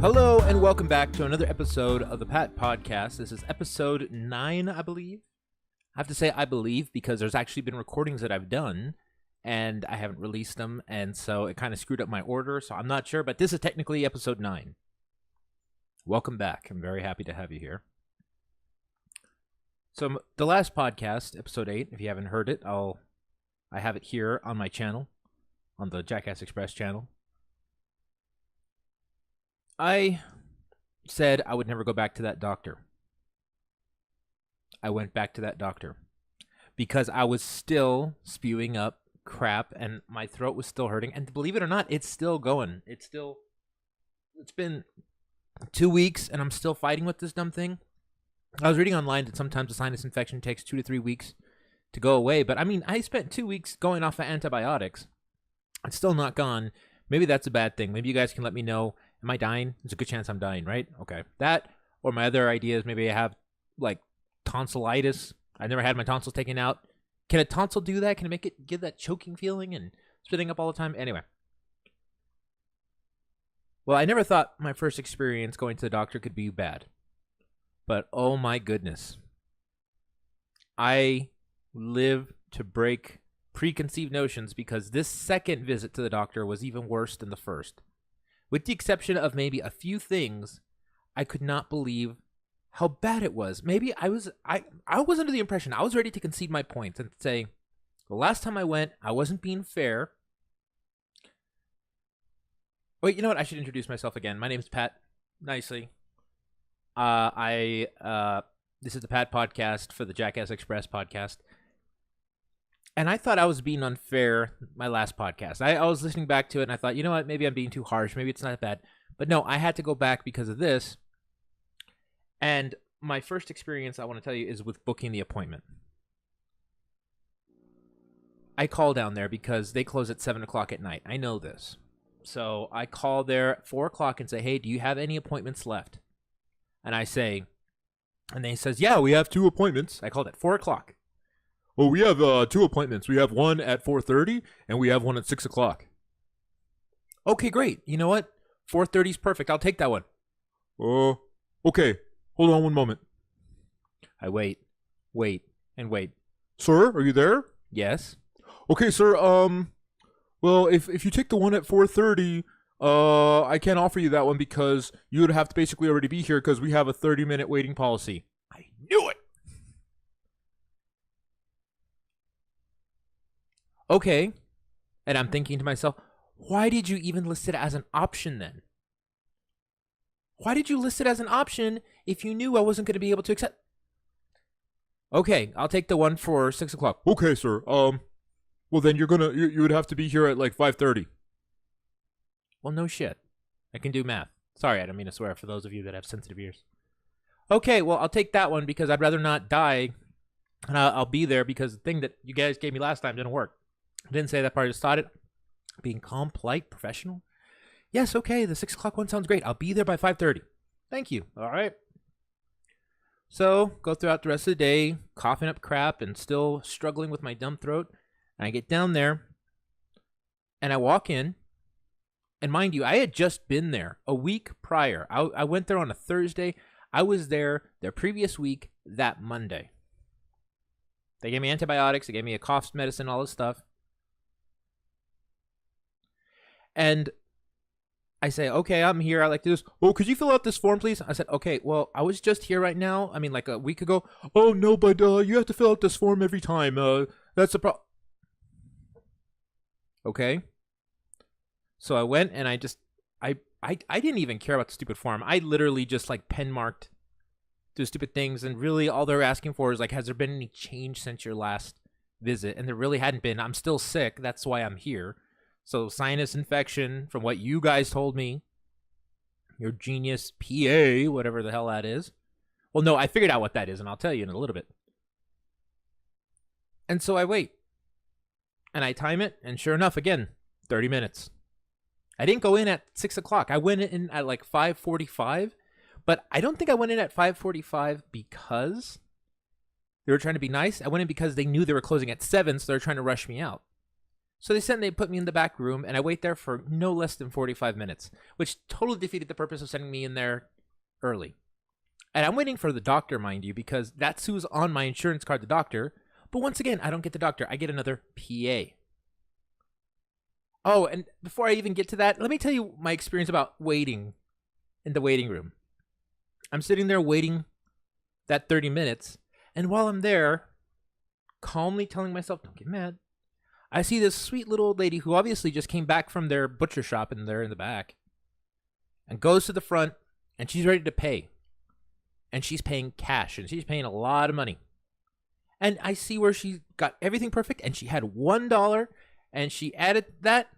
Hello and welcome back to another episode of the Pat Podcast. This is episode 9, I believe. I have to say I believe because there's actually been recordings that I've done and I haven't released them, and so it kind of screwed up my order, so I'm not sure, but this is technically episode 9. Welcome back. I'm very happy to have you here. So the last podcast, episode 8, if you haven't heard it, I have it here on my channel, on the Jackass Express channel. I said I would never go back to that doctor. I went back to that doctor because I was still spewing up crap and my throat was still hurting. And believe it or not, it's still going. It's been 2 weeks and I'm still fighting with this dumb thing. I was reading online that sometimes a sinus infection takes 2 to 3 weeks to go away. But I mean, I spent 2 weeks going off of antibiotics. It's still not gone. Maybe that's a bad thing. Maybe you guys can let me know. Am I dying? There's a good chance I'm dying, right? Okay. That, or my other idea is maybe I have, like, tonsillitis. I never had my tonsils taken out. Can a tonsil do that? Can it make it give that choking feeling and spitting up all the time? Anyway. Well, I never thought my first experience going to the doctor could be bad. But, oh my goodness. I live to break preconceived notions because this second visit to the doctor was even worse than the first. With the exception of maybe a few things, I could not believe how bad it was. Maybe I was under the impression, I was ready to concede my points and say, the last time I went, I wasn't being fair. Wait, you know what? I should introduce myself again. My name's Pat. Nicely. This is the Pat Podcast for the Jackass Express podcast. And I thought I was being unfair my last podcast. I was listening back to it and I thought, you know what, maybe I'm being too harsh. Maybe it's not that bad. But no, I had to go back because of this. And my first experience, I want to tell you, is with booking the appointment. I call down there because they close at 7 o'clock at night. I know this. So I call there at 4 o'clock and say, hey, do you have any appointments left? And I say, and they says, yeah, we have 2 appointments. I called at 4 o'clock. Oh, we have 2 appointments. We have one at 4:30 and we have one at 6 o'clock. Okay, great. You know what? 4:30 is perfect. I'll take that one. Okay. Hold on one moment. I wait, and wait. Sir, are you there? Yes. Okay, sir. Well, if you take the one at 4:30, I can't offer you that one because you would have to basically already be here because we have a 30-minute waiting policy. I knew it. Okay, and I'm thinking to myself, why did you even list it as an option then? Why did you list it as an option if you knew I wasn't going to be able to accept? Okay, I'll take the one for 6 o'clock. Okay, sir. Well then you would have to be here at like 5:30. Well, no shit. I can do math. Sorry, I don't mean to swear for those of you that have sensitive ears. Okay, well, I'll take that one because I'd rather not die, and I'll be there because the thing that you guys gave me last time didn't work. I didn't say that part. I just thought it. Being calm, polite, professional. Yes, okay, the 6 o'clock one sounds great. I'll be there by 5:30. Thank you. All right. So, go throughout the rest of the day, coughing up crap and still struggling with my dumb throat. And I get down there, and I walk in. And mind you, I had just been there a week prior. I went there on a Thursday. I was there the previous week, that Monday. They gave me antibiotics. They gave me a cough medicine, all this stuff. And I say, okay, I'm here. I like to do this. Oh, could you fill out this form, please? I said, okay, well, I was just here right now. I mean, like a week ago. Oh, no, but you have to fill out this form every time. That's the problem. Okay. So I went and I didn't even care about the stupid form. I literally just like pen marked the stupid things. And really all they're asking for is like, has there been any change since your last visit? And there really hadn't been. I'm still sick. That's why I'm here. So sinus infection, from what you guys told me, your genius PA, whatever the hell that is. Well, no, I figured out what that is, and I'll tell you in a little bit. And so I wait. And I time it, and sure enough, again, 30 minutes. I didn't go in at 6 o'clock. I went in at like 5:45, but I don't think I went in at 5:45 because they were trying to be nice. I went in because they knew they were closing at 7, so they were trying to rush me out. So they put me in the back room, and I wait there for no less than 45 minutes, which totally defeated the purpose of sending me in there early. And I'm waiting for the doctor, mind you, because that's who's on my insurance card, the doctor. But once again, I don't get the doctor. I get another PA. Oh, and before I even get to that, let me tell you my experience about waiting in the waiting room. I'm sitting there waiting that 30 minutes, and while I'm there, calmly telling myself, don't get mad, I see this sweet little old lady who obviously just came back from their butcher shop and they're in the back, and goes to the front, and she's ready to pay. And she's paying cash, and she's paying a lot of money. And I see where she got everything perfect, and she had $1, and she added that,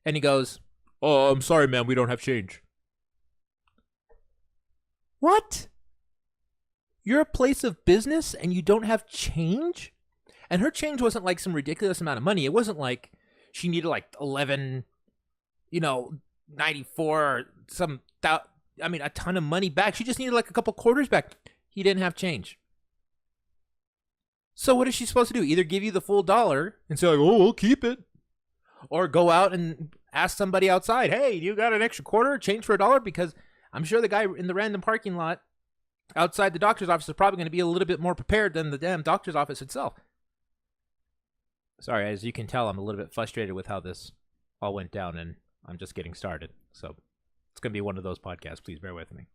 and he goes, "Oh, I'm sorry, ma'am, we don't have change." What? You're a place of business, and you don't have change? And her change wasn't like some ridiculous amount of money. It wasn't like she needed like 11, 94 or a ton of money back. She just needed like a couple quarters back. He didn't have change. So what is she supposed to do? Either give you the full dollar and say, like, "Oh, we'll keep it," or go out and ask somebody outside, "Hey, you got an extra quarter, change for $1?" Because I'm sure the guy in the random parking lot outside the doctor's office is probably going to be a little bit more prepared than the damn doctor's office itself. Sorry, as you can tell, I'm a little bit frustrated with how this all went down, and I'm just getting started. So it's going to be one of those podcasts. Please bear with me.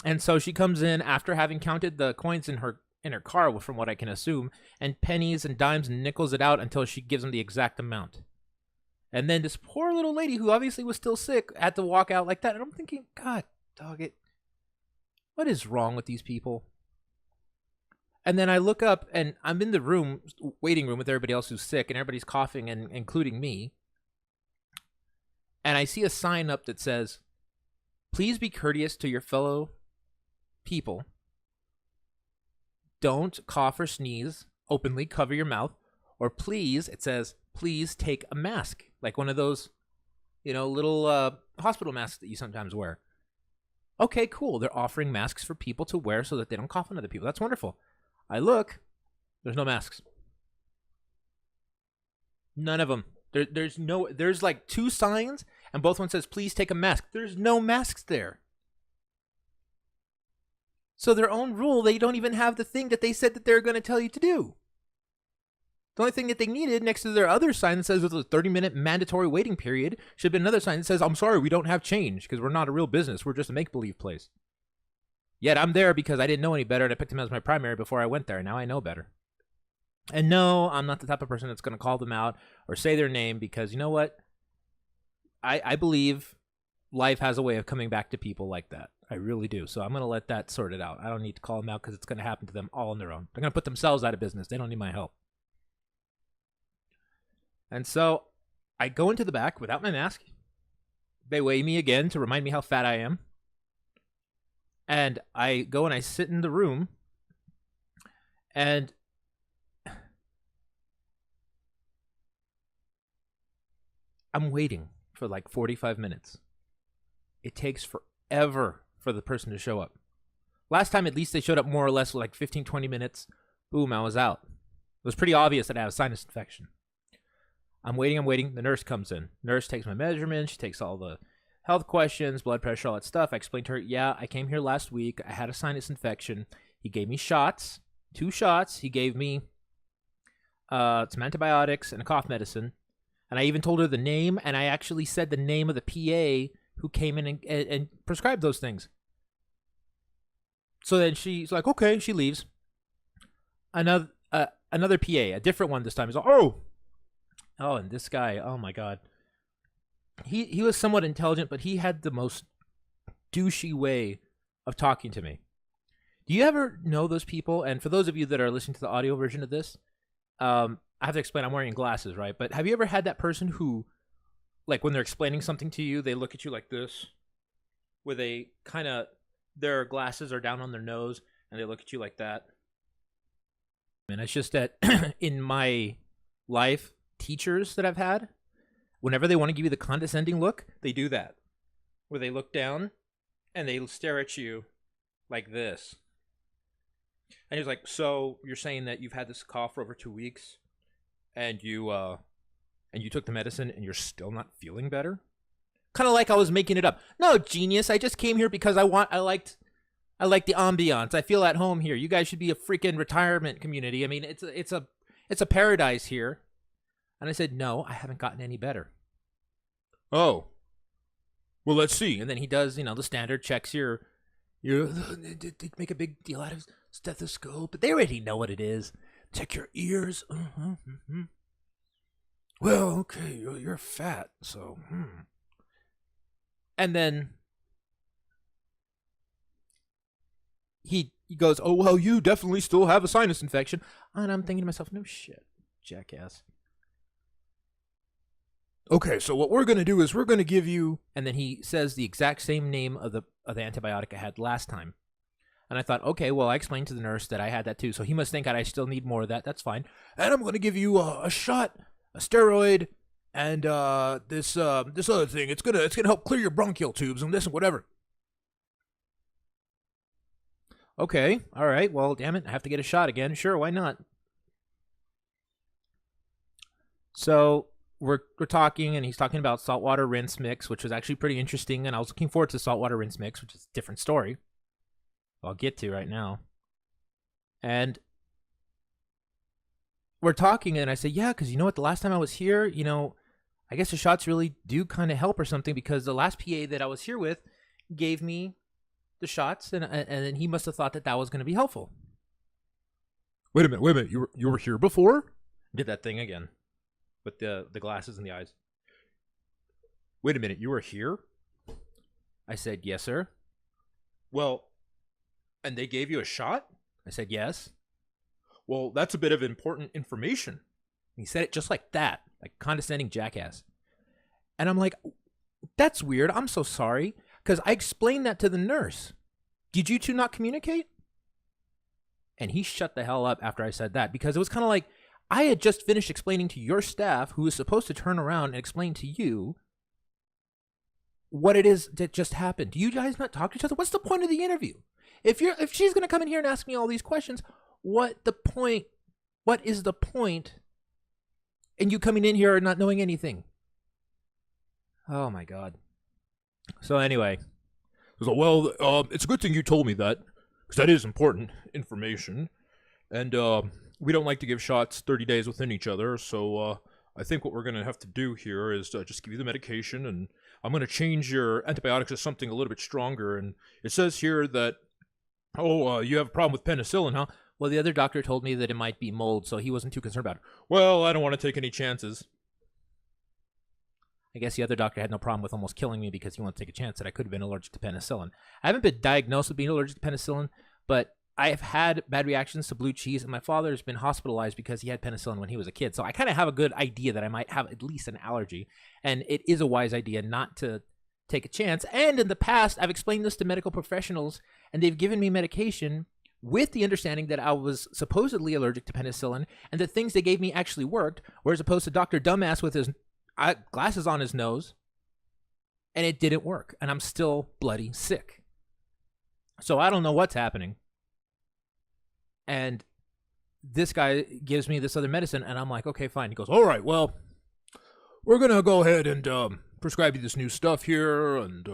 And so she comes in after having counted the coins in her car, from what I can assume, and pennies and dimes and nickels it out until she gives him the exact amount. And then this poor little lady, who obviously was still sick, had to walk out like that. And I'm thinking, God, dog it, what is wrong with these people? And then I look up, and I'm in the waiting room with everybody else who's sick, and everybody's coughing, and including me. And I see a sign up that says, "Please be courteous to your fellow people. Don't cough or sneeze openly. Cover your mouth. Or please," it says, "please take a mask." Like one of those, little hospital masks that you sometimes wear. Okay, cool. They're offering masks for people to wear so that they don't cough on other people. That's wonderful. I look. There's no masks. None of them. There's like two signs, and both one says, "Please take a mask." There's no masks there. So their own rule, they don't even have the thing that they said that they're going to tell you to do. The only thing that they needed next to their other sign that says it's a 30-minute mandatory waiting period should have been another sign that says, "I'm sorry, we don't have change because we're not a real business. We're just a make-believe place." Yet I'm there because I didn't know any better, and I picked him as my primary before I went there. Now I know better. And no, I'm not the type of person that's going to call them out or say their name, because you know what? I believe life has a way of coming back to people like that. I really do. So I'm going to let that sort it out. I don't need to call them out because it's going to happen to them all on their own. They're going to put themselves out of business. They don't need my help. And so I go into the back without my mask. They weigh me again to remind me how fat I am. And I go and I sit in the room, and I'm waiting for like 45 minutes. It takes forever for the person to show up. Last time, at least, they showed up more or less like 15, 20 minutes. Boom, I was out. It was pretty obvious that I have a sinus infection. I'm waiting. The nurse comes in. Nurse takes my measurements. She takes all the health questions, blood pressure, all that stuff. I explained to her, yeah, I came here last week. I had a sinus infection. He gave me shots, 2 shots. He gave me some antibiotics and a cough medicine. And I even told her the name, and I actually said the name of the PA who came in and prescribed those things. So then she's like, okay, she leaves. Another PA, a different one this time. He's like, oh, and this guy, oh my God. He was somewhat intelligent, but he had the most douchey way of talking to me. Do you ever know those people? And for those of you that are listening to the audio version of this, I have to explain, I'm wearing glasses, right? But have you ever had that person who, like when they're explaining something to you, they look at you like this, where they kind of, their glasses are down on their nose, and they look at you like that? And it's just that in my life, teachers that I've had, whenever they want to give you the condescending look, they do that, where they look down and they stare at you like this. And he was like, "So you're saying that you've had this cough for over 2 weeks, and you took the medicine, and you're still not feeling better?" Kind of like I was making it up. No, genius. I just came here because I liked the ambiance. I feel at home here. You guys should be a freaking retirement community. I mean, it's a paradise here. And I said, "No, I haven't gotten any better." "Oh, well, let's see." And then he does, the standard checks they make a big deal out of stethoscope, but they already know what it is. Check your ears. Well, okay, you're fat, so. And then he goes, "Oh, well, you definitely still have a sinus infection." And I'm thinking to myself, no shit, jackass. "Okay, so what we're going to do is we're going to give you," and then he says the exact same name of the antibiotic I had last time. And I thought, okay, well, I explained to the nurse that I had that too, so he must think that I still need more of that. That's fine. "And I'm going to give you a shot, a steroid, and this other thing. It's gonna help clear your bronchial tubes and this and whatever." Okay, all right. Well, damn it, I have to get a shot again. Sure, why not? So we're talking, and he's talking about saltwater rinse mix, which was actually pretty interesting, and I was looking forward to saltwater rinse mix, which is a different story I'll get to right now. And we're talking, and I say, "Yeah, because you know what, the last time I was here, I guess the shots really do kind of help or something, because the last PA that I was here with gave me the shots, and then he must have thought that was going to be helpful." Wait a minute, you were here before?" Did that thing again with the glasses and the eyes. "Wait a minute, you were here?" I said, "Yes, sir." "Well, and they gave you a shot?" I said, "Yes." "Well, that's a bit of important information." He said it just like that, like condescending jackass. And I'm like, "That's weird. I'm so sorry." Because I explained that to the nurse. "Did you two not communicate?" And he shut the hell up after I said that, because it was kind of like, I had just finished explaining to your staff, who was supposed to turn around and explain to you what it is that just happened. Do you guys not talk to each other? What's the point of the interview? If she's going to come in here and ask me all these questions, what is the point in you coming in here and not knowing anything? Oh my God. So anyway, "Well, it's a good thing you told me that, because that is important information, and we don't like to give shots 30 days within each other, so I think what we're going to have to do here is just give you the medication, and I'm going to change your antibiotics to something a little bit stronger, and it says here that, you have a problem with penicillin, huh? Well, the other doctor told me that it might be mold, so he wasn't too concerned about it." "Well, I don't want to take any chances." I guess the other doctor had no problem with almost killing me because he wanted to take a chance that I could have been allergic to penicillin. I haven't been diagnosed with being allergic to penicillin, but I have had bad reactions to blue cheese, and my father's been hospitalized because he had penicillin when he was a kid. So I kind of have a good idea that I might have at least an allergy, and it is a wise idea not to take a chance. And in the past, I've explained this to medical professionals, and they've given me medication with the understanding that I was supposedly allergic to penicillin, and the things they gave me actually worked, whereas opposed to Dr. Dumbass with his glasses on his nose, and it didn't work, and I'm still bloody sick. So I don't know what's happening. And this guy gives me this other medicine, and I'm like, okay, fine. He goes, "All right, well, we're going to go ahead and prescribe you this new stuff here, and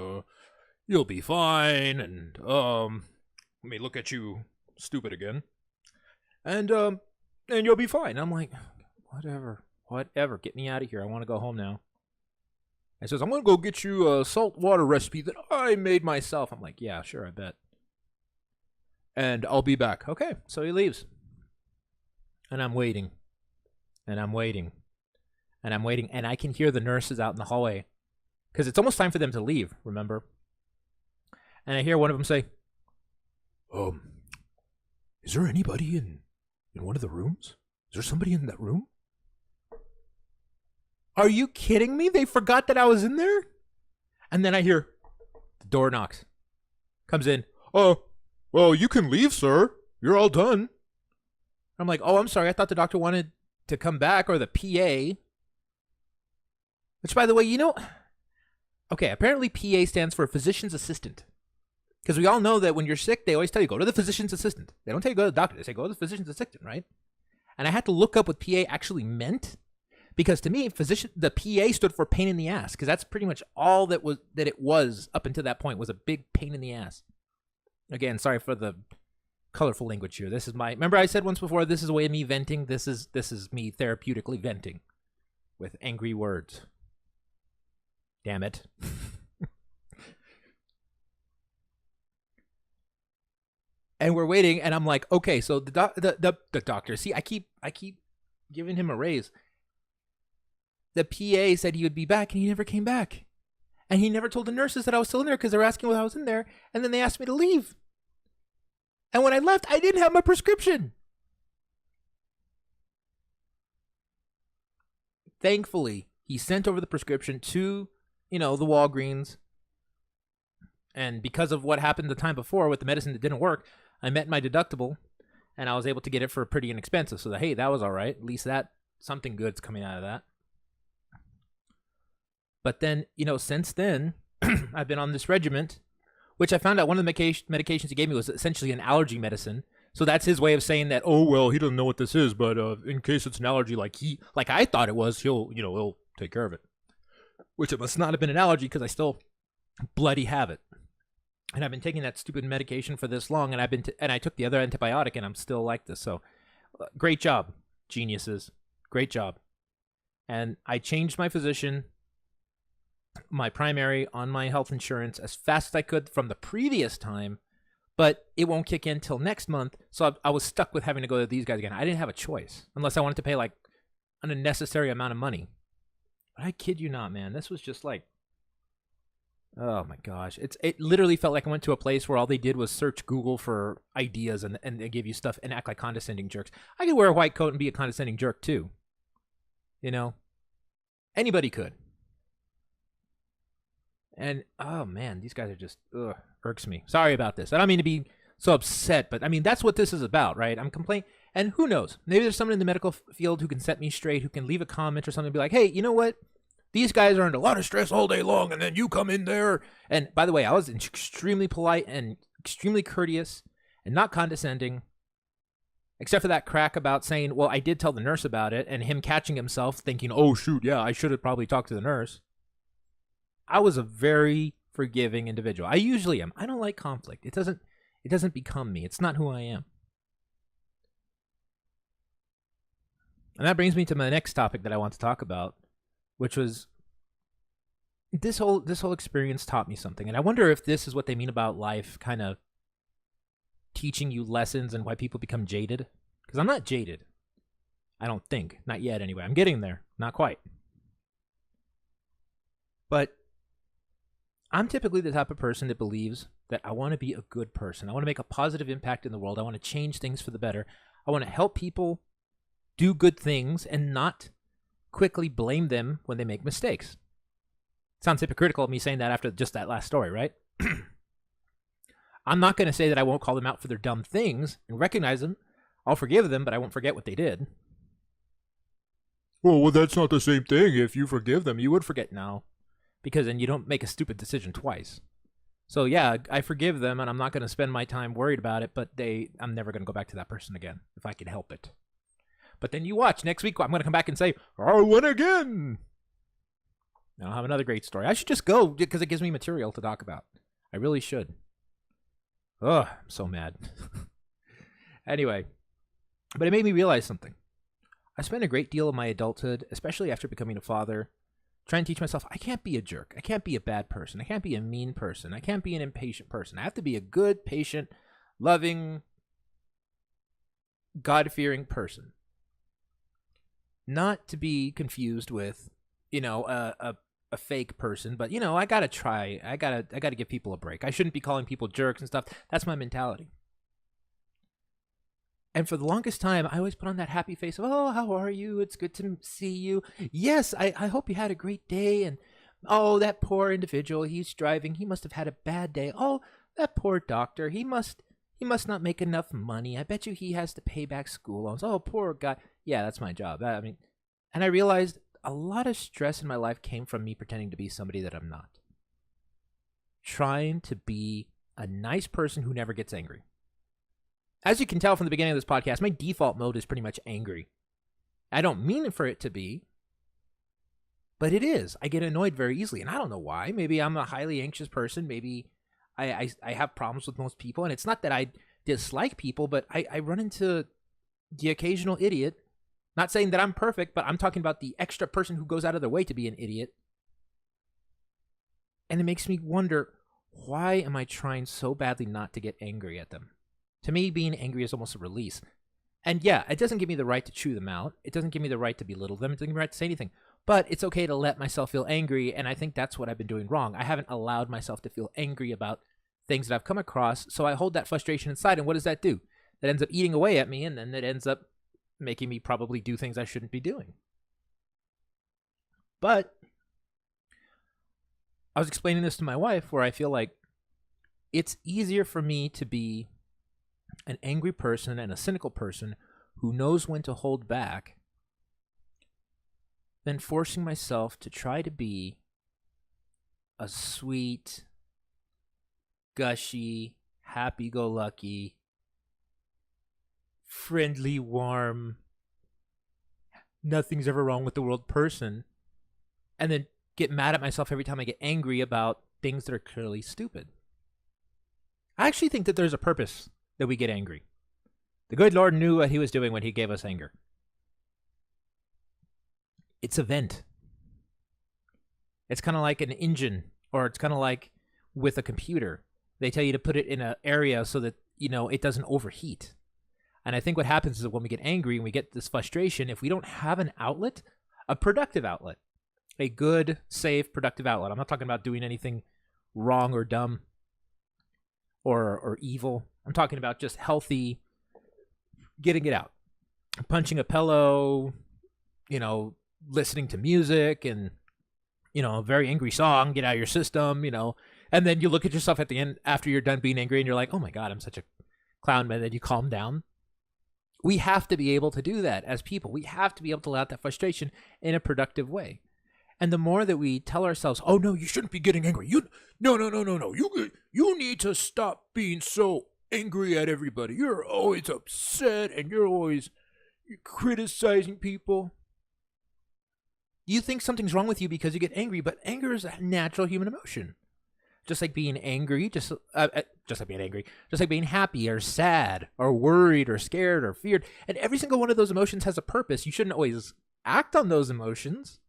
you'll be fine, and let me look at you stupid again, and you'll be fine." I'm like, whatever, get me out of here. I want to go home now. He says, "I'm going to go get you a saltwater recipe that I made myself." I'm like, "Yeah, sure, I bet. And I'll be back." Okay, so he leaves. And I'm waiting. And I'm waiting. And I'm waiting. And I can hear the nurses out in the hallway, because it's almost time for them to leave, remember? And I hear one of them say, "Is there anybody in one of the rooms? Is there somebody in that room?" Are you kidding me? They forgot that I was in there? And then I hear the door knocks. Comes in. "Oh, well, you can leave, sir. You're all done." I'm like, "Oh, I'm sorry. I thought the doctor wanted to come back, or the PA." Which, by the way, okay, apparently PA stands for physician's assistant. Because we all know that when you're sick, they always tell you, go to the physician's assistant. They don't tell you go to the doctor. They say, go to the physician's assistant, right? And I had to look up what PA actually meant. Because to me, the PA stood for pain in the ass. Because that's pretty much all that it was up until that point, was a big pain in the ass. Again, sorry for the colorful language here. This is remember I said once before, this is a way of me venting. This is me therapeutically venting with angry words. Damn it. And we're waiting, and I'm like, okay, so the doctor, see, I keep giving him a raise. The PA said he would be back, and he never came back. And he never told the nurses that I was still in there, because they were asking why I was in there, and then they asked me to leave. And when I left, I didn't have my prescription. Thankfully, he sent over the prescription to, the Walgreens. And because of what happened the time before with the medicine that didn't work, I met my deductible, and I was able to get it for pretty inexpensive. So, hey, that was all right. At least something good's coming out of that. But then, since then, I've been on this regimen, which I found out one of the medications he gave me was essentially an allergy medicine. So that's his way of saying that, oh, well, he doesn't know what this is, but in case it's an allergy like I thought it was, he'll take care of it. Which it must not have been an allergy, because I still bloody have it. And I've been taking that stupid medication for this long, and I took the other antibiotic, and I'm still like this. So, great job, geniuses. Great job. And I changed my physician, my primary, on my health insurance as fast as I could from the previous time, but it won't kick in till next month. So I was stuck with having to go to these guys again. I didn't have a choice unless I wanted to pay like an unnecessary amount of money. But I kid you not, man. This was just like, oh my gosh. It literally felt like I went to a place where all they did was search Google for ideas and they give you stuff and act like condescending jerks. I could wear a white coat and be a condescending jerk too. Anybody could. And, oh man, these guys are just, irks me. Sorry about this. I don't mean to be so upset, but I mean, that's what this is about, right? I'm complaining. And who knows? Maybe there's someone in the medical field who can set me straight, who can leave a comment or something and be like, hey, you know what? These guys are under a lot of stress all day long, and then you come in there. And by the way, I was extremely polite and extremely courteous and not condescending, except for that crack about saying, well, I did tell the nurse about it, and him catching himself thinking, oh, shoot, yeah, I should have probably talked to the nurse. I was a very forgiving individual. I usually am. I don't like conflict. It doesn't become me. It's not who I am. And that brings me to my next topic that I want to talk about, which was this whole experience taught me something. And I wonder if this is what they mean about life kind of teaching you lessons and why people become jaded. Because I'm not jaded. I don't think. Not yet, anyway. I'm getting there. Not quite. But I'm typically the type of person that believes that I want to be a good person. I want to make a positive impact in the world. I want to change things for the better. I want to help people do good things and not quickly blame them when they make mistakes. Sounds hypocritical of me saying that after just that last story, right? I'm not going to say that I won't call them out for their dumb things and recognize them. I'll forgive them, but I won't forget what they did. Well, that's not the same thing. If you forgive them, you would forget now. Because then you don't make a stupid decision twice. So yeah, I forgive them, and I'm not going to spend my time worried about it, but I'm never going to go back to that person again, if I can help it. But then you watch, next week I'm going to come back and say, I win again! And I'll have another great story. I should just go, because it gives me material to talk about. I really should. Ugh, I'm so mad. Anyway, but it made me realize something. I spent a great deal of my adulthood, especially after becoming a father, trying to teach myself, I can't be a jerk. I can't be a bad person. I can't be a mean person. I can't be an impatient person. I have to be a good, patient, loving, God-fearing person. Not to be confused with, a fake person, but I gotta try. I gotta give people a break. I shouldn't be calling people jerks and stuff. That's my mentality. And for the longest time, I always put on that happy face of, oh, how are you? It's good to see you. Yes, I hope you had a great day. And, oh, that poor individual, he's driving. He must have had a bad day. Oh, that poor doctor, he must not make enough money. I bet you he has to pay back school loans. Oh, poor guy. Yeah, that's my job. And I realized a lot of stress in my life came from me pretending to be somebody that I'm not. Trying to be a nice person who never gets angry. As you can tell from the beginning of this podcast, my default mode is pretty much angry. I don't mean for it to be, but it is. I get annoyed very easily, and I don't know why. Maybe I'm a highly anxious person. Maybe I have problems with most people, and it's not that I dislike people, but I run into the occasional idiot. Not saying that I'm perfect, but I'm talking about the extra person who goes out of their way to be an idiot. And it makes me wonder, why am I trying so badly not to get angry at them? To me, being angry is almost a release. And yeah, it doesn't give me the right to chew them out. It doesn't give me the right to belittle them. It doesn't give me the right to say anything. But it's okay to let myself feel angry, and I think that's what I've been doing wrong. I haven't allowed myself to feel angry about things that I've come across, so I hold that frustration inside, and what does that do? That ends up eating away at me, and then it ends up making me probably do things I shouldn't be doing. But I was explaining this to my wife, where I feel like it's easier for me to be an angry person and a cynical person who knows when to hold back than forcing myself to try to be a sweet, gushy, happy-go-lucky, friendly, warm, nothing's ever wrong with the world person, and then get mad at myself every time I get angry about things that are clearly stupid. I actually think that there's a purpose that we get angry. The good Lord knew what he was doing when he gave us anger. It's a vent. It's kind of like an engine, or it's kind of like with a computer. They tell you to put it in an area so that, it doesn't overheat. And I think what happens is that when we get angry and we get this frustration, if we don't have an outlet, a productive outlet, a good, safe, productive outlet. I'm not talking about doing anything wrong or dumb or evil. I'm talking about just healthy, getting it out. Punching a pillow, listening to music and, a very angry song, get out of your system, and then you look at yourself at the end after you're done being angry and you're like, oh my God, I'm such a clown, and then you calm down. We have to be able to do that as people. We have to be able to let out that frustration in a productive way. And the more that we tell ourselves, oh no, you shouldn't be getting angry. No. You need to stop being so angry at everybody. You're always upset and you're criticizing people. You think something's wrong with you because you get angry, but anger is a natural human emotion. Just like being angry, just like being happy or sad or worried or scared or feared. And every single one of those emotions has a purpose. You shouldn't always act on those emotions.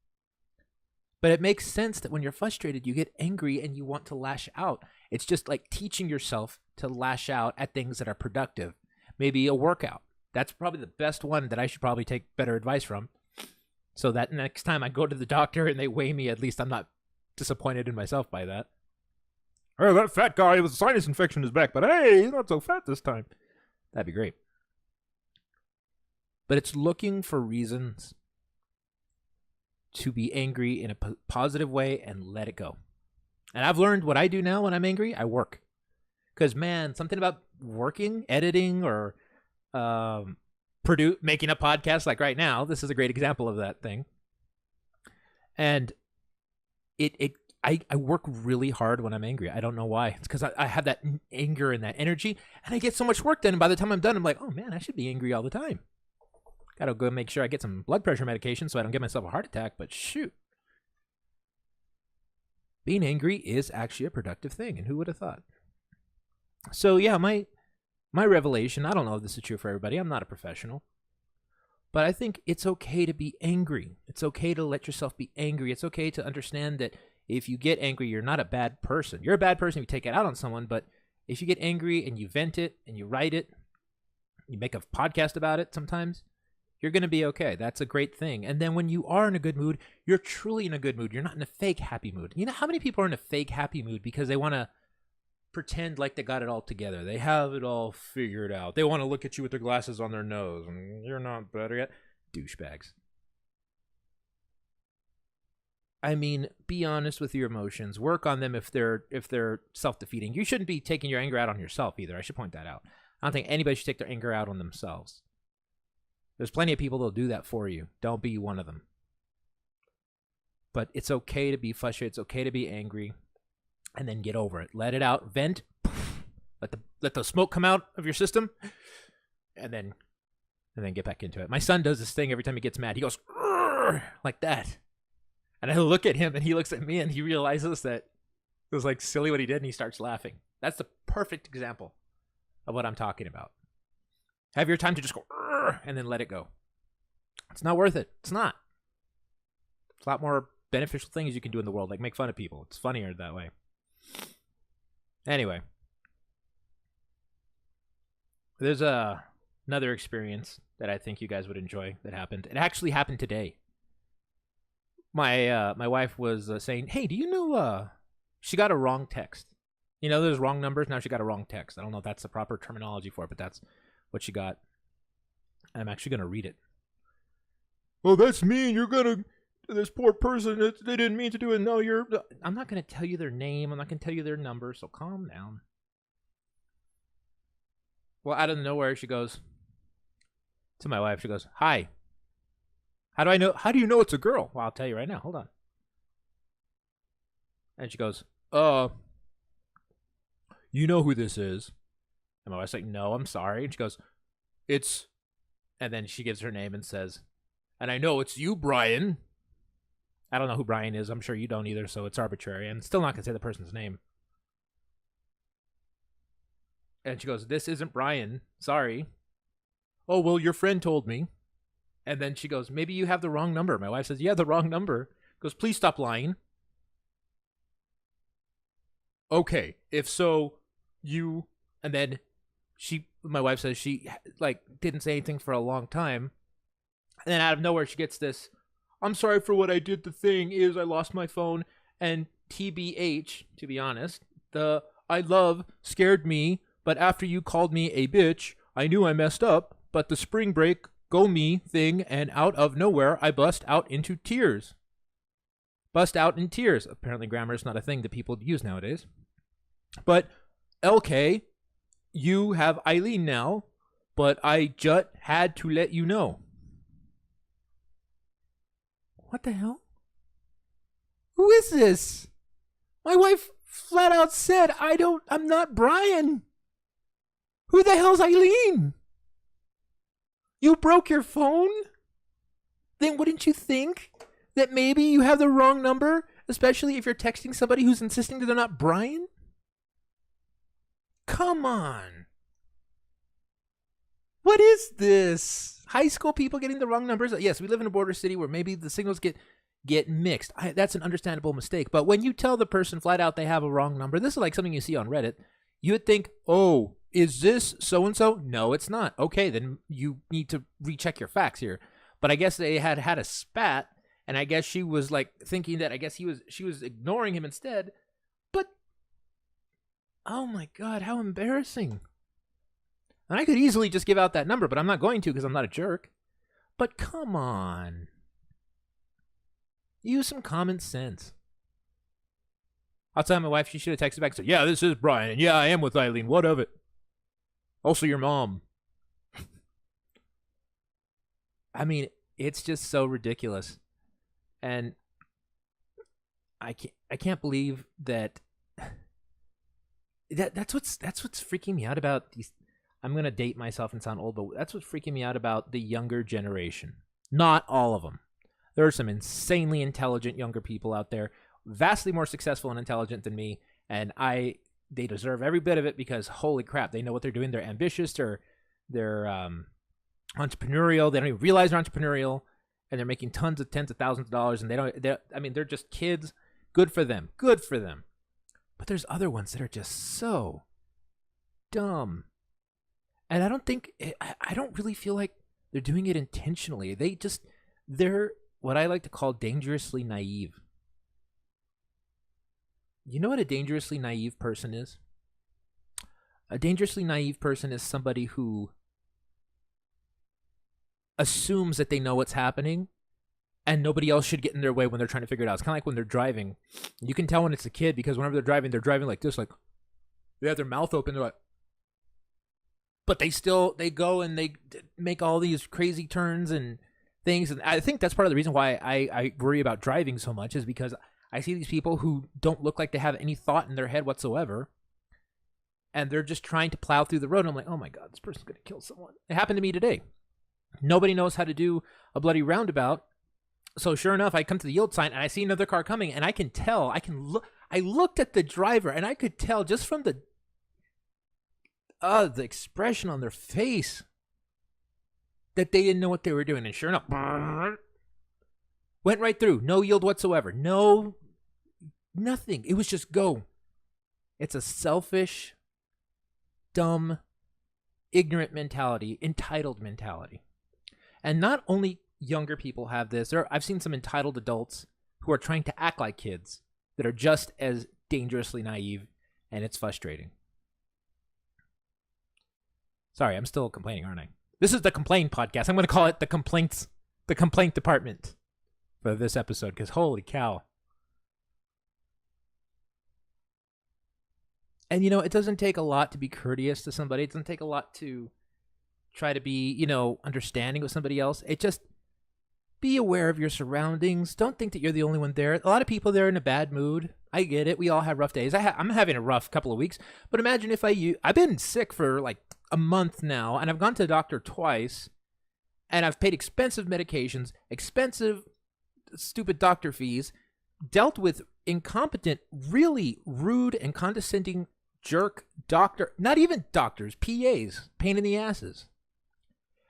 But it makes sense that when you're frustrated, you get angry and you want to lash out. It's just like teaching yourself to lash out at things that are productive. Maybe a workout. That's probably the best one that I should probably take better advice from. So that next time I go to the doctor and they weigh me, at least I'm not disappointed in myself by that. Oh, that fat guy with a sinus infection is back, but hey, he's not so fat this time. That'd be great. But it's looking for reasons to be angry in a positive way and let it go. And I've learned what I do now when I'm angry, I work. Because, man, something about working, editing, or making a podcast like right now, this is a great example of that thing. And I work really hard when I'm angry. I don't know why. It's because I have that anger and that energy, and I get so much work done. And by the time I'm done, I'm like, oh, man, I should be angry all the time. Got to go make sure I get some blood pressure medication so I don't get myself a heart attack. But shoot. Being angry is actually a productive thing, and who would have thought? So, yeah, my revelation, I don't know if this is true for everybody. I'm not a professional. But I think it's okay to be angry. It's okay to let yourself be angry. It's okay to understand that if you get angry, you're not a bad person. You're a bad person if you take it out on someone, but if you get angry and you vent it and you write it, you make a podcast about it sometimes, you're going to be okay. That's a great thing. And then when you are in a good mood, you're truly in a good mood. You're not in a fake happy mood. You know how many people are in a fake happy mood because they want to pretend like they got it all together. They have it all figured out. They want to look at you with their glasses on their nose and you're not better yet. Douchebags. I mean, be honest with your emotions. Work on them if they're self-defeating. You shouldn't be taking your anger out on yourself either. I should point that out. I don't think anybody should take their anger out on themselves. There's plenty of people that'll do that for you. Don't be one of them. But it's okay to be frustrated. It's okay to be angry. And then get over it. Let it out. Vent. Let the smoke come out of your system, and then get back into it. My son does this thing every time he gets mad. He goes like that, and I look at him, and he looks at me, and he realizes that it was like silly what he did, and he starts laughing. That's the perfect example of what I'm talking about. Have your time to just go and then let it go. It's not worth it. It's not. It's a lot more beneficial things you can do in the world, like make fun of people. It's funnier that way. Anyway, there's another experience that I think you guys would enjoy that happened. It actually happened today. My wife was saying, "Hey, do you know she got a wrong text? You know, there's wrong numbers. Now she got a wrong text. I don't know if that's the proper terminology for it, but that's what she got. And I'm actually going to read it. Oh, that's mean. You're going to... This poor person, they didn't mean to do it. No, you're... I'm not going to tell you their name. I'm not going to tell you their number, so calm down. Well, out of nowhere, she goes... To my wife, she goes, "Hi. How do you know it's a girl?" Well, I'll tell you right now. Hold on. And she goes, "You know who this is?" And my wife's like, "No, I'm sorry." And she goes, "It's..." And then she gives her name and says, "And I know it's you, Brian." I don't know who Brian is. I'm sure you don't either, so it's arbitrary. I'm still not going to say the person's name. And she goes, "This isn't Brian. Sorry." "Oh, well, your friend told me." And then she goes, "Maybe you have the wrong number." My wife says, "You have the wrong number." Goes, "Please stop lying." "Okay, if so, you..." And then my wife says she like didn't say anything for a long time. And then out of nowhere, she gets this, "I'm sorry for what I did. The thing is, I lost my phone. And TBH, to be honest, the I love scared me. But after you called me a bitch, I knew I messed up. But the spring break go me thing, and out of nowhere, I bust out into tears." Bust out in tears. Apparently grammar is not a thing that people use nowadays. "But, LK, you have Eileen now, but I just had to let you know." What the hell? Who is this? My wife flat out said, I'm not Brian. Who the hell's Eileen? You broke your phone? Then wouldn't you think that maybe you have the wrong number, especially if you're texting somebody who's insisting that they're not Brian? Come on. What is this? High school people getting the wrong numbers? Yes, we live in a border city where maybe the signals get mixed. That's an understandable mistake. But when you tell the person flat out they have a wrong number, this is like something you see on Reddit, you would think, "Oh, is this so-and-so?" No, it's not. Okay, then you need to recheck your facts here. But I guess they had a spat, and I guess she was like thinking that she was ignoring him instead. But oh my God, how embarrassing. And I could easily just give out that number, but I'm not going to because I'm not a jerk. But come on. Use some common sense. I'll tell my wife she should have texted back and said, "Yeah, this is Brian, and yeah, I am with Eileen. What of it? Also your mom." I mean, it's just so ridiculous. And I can't believe that that's what's freaking me out about these. I'm going to date myself and sound old, but that's what's freaking me out about the younger generation. Not all of them. There are some insanely intelligent younger people out there, vastly more successful and intelligent than me, and they deserve every bit of it because holy crap, they know what they're doing. They're ambitious, they're entrepreneurial. They don't even realize they're entrepreneurial, and they're making tens of thousands of dollars, and they're just kids. Good for them. Good for them. But there's other ones that are just so dumb. And I don't really feel like they're doing it intentionally. They're what I like to call dangerously naive. You know what a dangerously naive person is? A dangerously naive person is somebody who assumes that they know what's happening and nobody else should get in their way when they're trying to figure it out. It's kind of like when they're driving. You can tell when it's a kid because whenever they're driving like this, like they have their mouth open, they're like, but they go and they make all these crazy turns and things. And I think that's part of the reason why I worry about driving so much is because I see these people who don't look like they have any thought in their head whatsoever. and they're just trying to plow through the road. And I'm like, oh my God, this person's going to kill someone. It happened to me today. Nobody knows how to do a bloody roundabout. So sure enough, I come to the yield sign and I see another car coming, and I can tell, I looked at the driver and I could tell just from the expression on their face that they didn't know what they were doing. And sure enough, went right through. No yield whatsoever. No, nothing. It was just go. It's a selfish, dumb, ignorant mentality, entitled mentality. And not only younger people have this. I've seen some entitled adults who are trying to act like kids that are just as dangerously naive, and it's frustrating. Sorry, I'm still complaining, aren't I? This is the Complain Podcast. I'm going to call it the Complaint Department for this episode, because holy cow. And, it doesn't take a lot to be courteous to somebody. It doesn't take a lot to try to be, understanding with somebody else. It just, be aware of your surroundings. Don't think that you're the only one there. A lot of people, they're in a bad mood. I get it. We all have rough days. I'm having a rough couple of weeks. But imagine if I've been sick for like a month now, and I've gone to the doctor twice, and I've paid expensive medications, expensive, stupid doctor fees, dealt with incompetent, really rude and condescending jerk doctor, not even doctors, PAs, pain in the asses.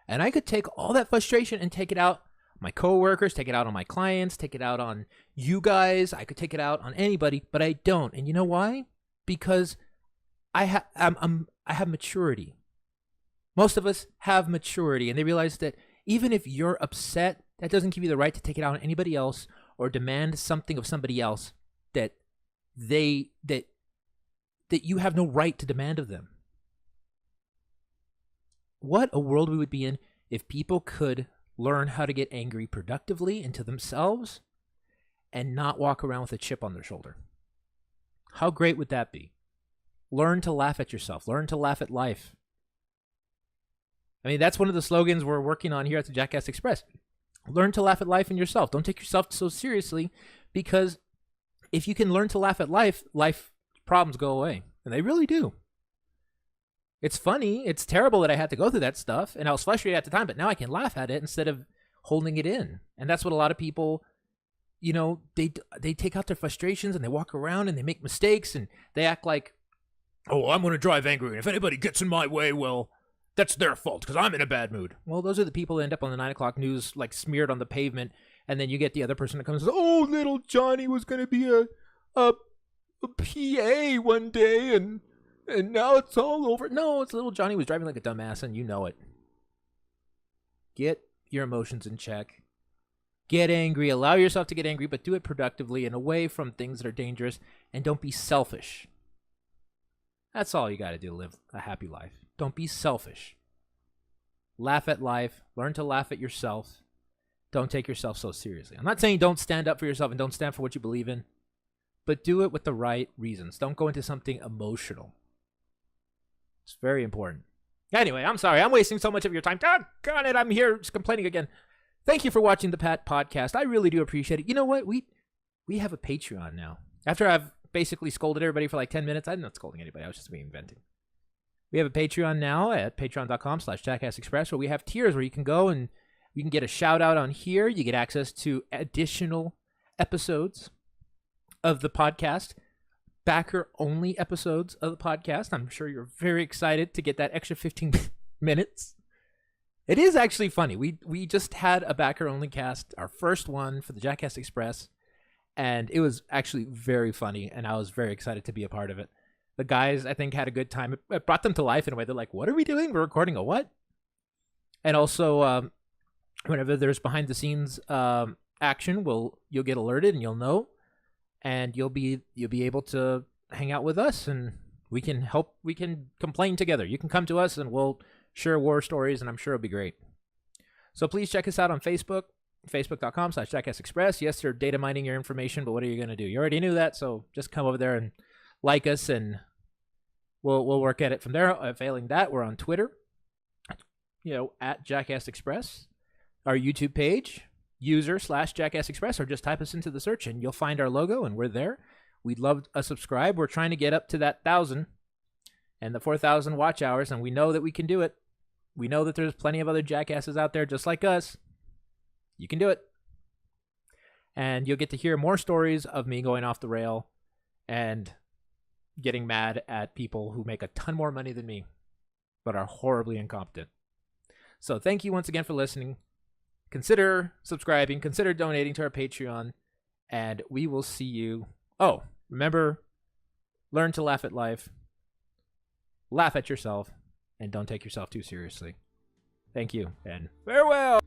And I could take all that frustration and take it out on my coworkers, take it out on my clients, take it out on you guys. I could take it out on anybody, but I don't. And you know why? Because I have maturity. Most of us have maturity, and they realize that even if you're upset, that doesn't give you the right to take it out on anybody else or demand something of somebody else that you have no right to demand of them. What a world we would be in if people could learn how to get angry productively into themselves and not walk around with a chip on their shoulder. How great would that be? Learn to laugh at yourself. Learn to laugh at life. I mean, that's one of the slogans we're working on here at the Jackass Express. Learn to laugh at life and yourself. Don't take yourself so seriously, because if you can learn to laugh at life, life problems go away. And they really do. It's funny. It's terrible that I had to go through that stuff, and I was frustrated at the time, but now I can laugh at it instead of holding it in. And that's what a lot of people, they take out their frustrations and they walk around and they make mistakes and they act like, oh, I'm going to drive angry, and if anybody gets in my way, well, that's their fault because I'm in a bad mood. Well, those are the people that end up on the 9 o'clock news, like smeared on the pavement, and then you get the other person that comes and says, oh, little Johnny was going to be a PA one day, and now it's all over. No, it's little Johnny was driving like a dumbass, and you know it. Get your emotions in check. Get angry. Allow yourself to get angry, but do it productively and away from things that are dangerous, and don't be selfish. That's all you got to do to live a happy life. Don't be selfish. Laugh at life. Learn to laugh at yourself. Don't take yourself so seriously. I'm not saying don't stand up for yourself and don't stand for what you believe in, but do it with the right reasons. Don't go into something emotional. It's very important. Anyway, I'm sorry. I'm wasting so much of your time. Doggone it. I'm here just complaining again. Thank you for watching the Pat Podcast. I really do appreciate it. You know what? We have a Patreon now. After I've basically scolded everybody for like 10 minutes. I'm not scolding anybody. I was just reinventing. We have a Patreon now at patreon.com/JackassExpress, where we have tiers where you can go and you can get a shout out on here. You get access to additional episodes of the podcast, backer-only episodes of the podcast. I'm sure you're very excited to get that extra 15 minutes. It is actually funny. We just had a backer-only cast, our first one for the Jackass Express, and it was actually very funny, and I was very excited to be a part of it. The guys, I think, had a good time. It brought them to life in a way. They're like, what are we doing? We're recording a what? And also, whenever there's behind-the-scenes action, you'll get alerted and you'll know. And you'll be able to hang out with us, and we can complain together. You can come to us and we'll share war stories, and I'm sure it'll be great. So please check us out on Facebook, facebook.com/JackassExpress. Yes, they're data mining your information, but what are you going to do? You already knew that, so just come over there and like us, and we'll work at it from there. Failing that, we're on Twitter, at Jackass Express. Our YouTube page, user/Jackass Express, or just type us into the search and you'll find our logo, and we're there. We'd love a subscribe. We're trying to get up to that 1,000. and the 4,000 watch hours, and we know that we can do it. We know that there's plenty of other jackasses out there just like us. You can do it. And you'll get to hear more stories of me going off the rail and getting mad at people who make a ton more money than me, but are horribly incompetent. So thank you once again for listening. Consider subscribing, consider donating to our Patreon, and we will see you. Oh, remember, learn to laugh at life, laugh at yourself, and don't take yourself too seriously. Thank you, and farewell.